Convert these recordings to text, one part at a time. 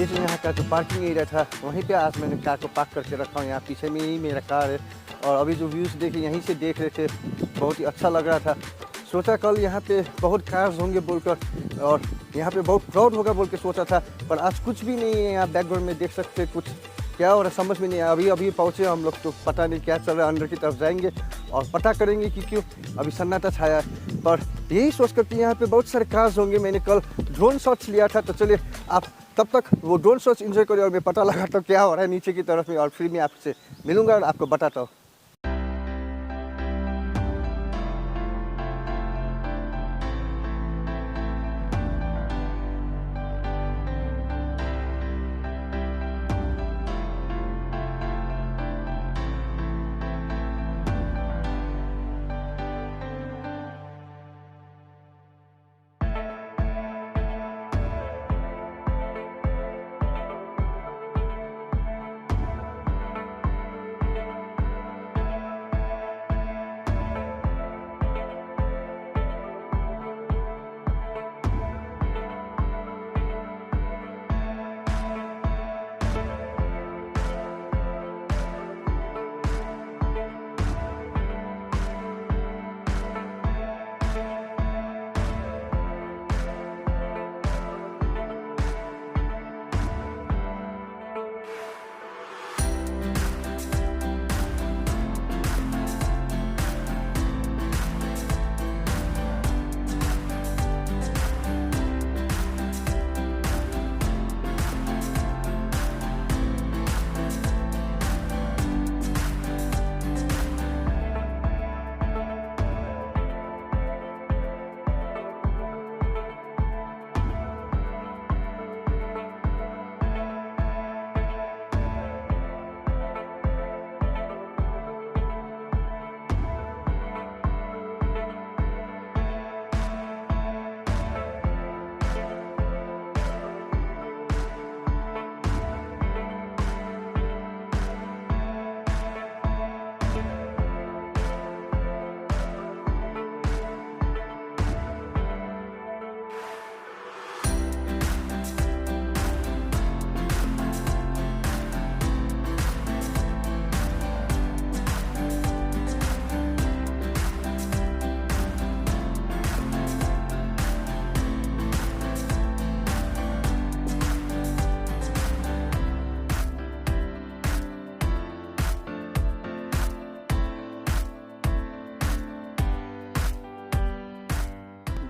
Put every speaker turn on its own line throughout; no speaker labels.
ये जो यहाँ का जो पार्किंग एरिया था वहीं पे आज मैंने कार को पार्क करके रखा हूँ। यहाँ पीछे में ही मेरा कार है और अभी जो व्यूज़ देखे यहीं से देख रहे थे, बहुत ही अच्छा लग रहा था। सोचा कल यहाँ पे बहुत कार्स होंगे बोलकर और यहाँ पे बहुत क्राउड होगा बोल के सोचा था, पर आज कुछ भी नहीं है। यहाँ बैकग्राउंड में देख सकते कुछ क्या हो रहा समझ में नहीं आया। अभी पहुँचे हम लोग तो पता नहीं क्या चल रहा है। अंदर की तरफ जाएंगे और पता करेंगे कि क्यों अभी सन्नाटा छाया है। पर यही सोच कर यहाँ पे बहुत सारे कार्स होंगे। मैंने कल ड्रोन शॉट्स लिया था, तो चलिए आप तब तक वो ड्रोन शॉट्स एंजॉय करिए और मैं पता लगाता हूँ क्या हो रहा है नीचे की तरफ में, और फिर मैं आपसे मिलूंगा और आपको बताता हूँ।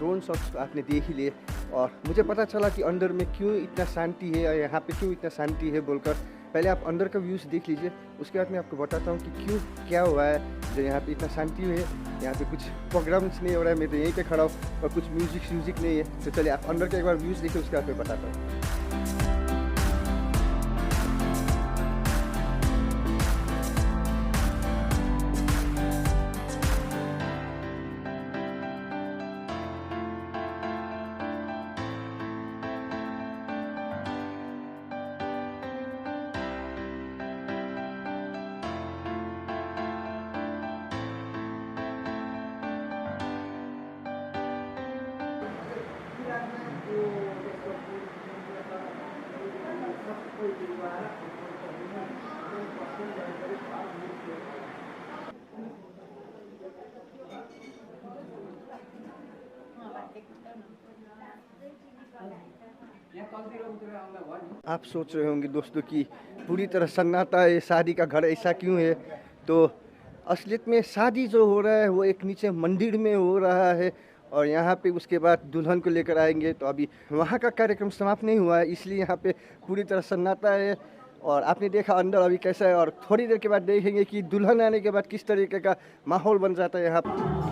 ड्रोन शॉट्स आपने देख ही लिए और मुझे पता चला कि अंदर में क्यों इतना शांति है और यहाँ पे क्यों इतना शांति है बोलकर। पहले आप अंदर का व्यूज़ देख लीजिए, उसके बाद मैं आपको बताता हूँ कि क्यों क्या हुआ है जो यहाँ पे इतना शांति है। यहाँ पे कुछ प्रोग्राम्स नहीं हो रहा है, मैं तो यहीं पे खड़ा हूँ और कुछ म्यूज़िक नहीं है। तो चलिए आप अंदर का एक बार व्यूज़ देखिए, उसके बाद मैं बताता हूँ। आप सोच रहे होंगे दोस्तों कि पूरी तरह सन्नाटा है, शादी का घर ऐसा क्यों है? तो असलियत में शादी जो हो रहा है वो एक नीचे मंदिर में हो रहा है और यहाँ पे उसके बाद दुल्हन को लेकर आएंगे। तो अभी वहाँ का कार्यक्रम समाप्त नहीं हुआ है, इसलिए यहाँ पे पूरी तरह सन्नाटा है। और आपने देखा अंदर अभी कैसा है और थोड़ी देर के बाद देखेंगे कि दुल्हन आने के बाद किस तरीके का माहौल बन जाता है यहाँ पर।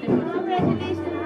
Congratulations.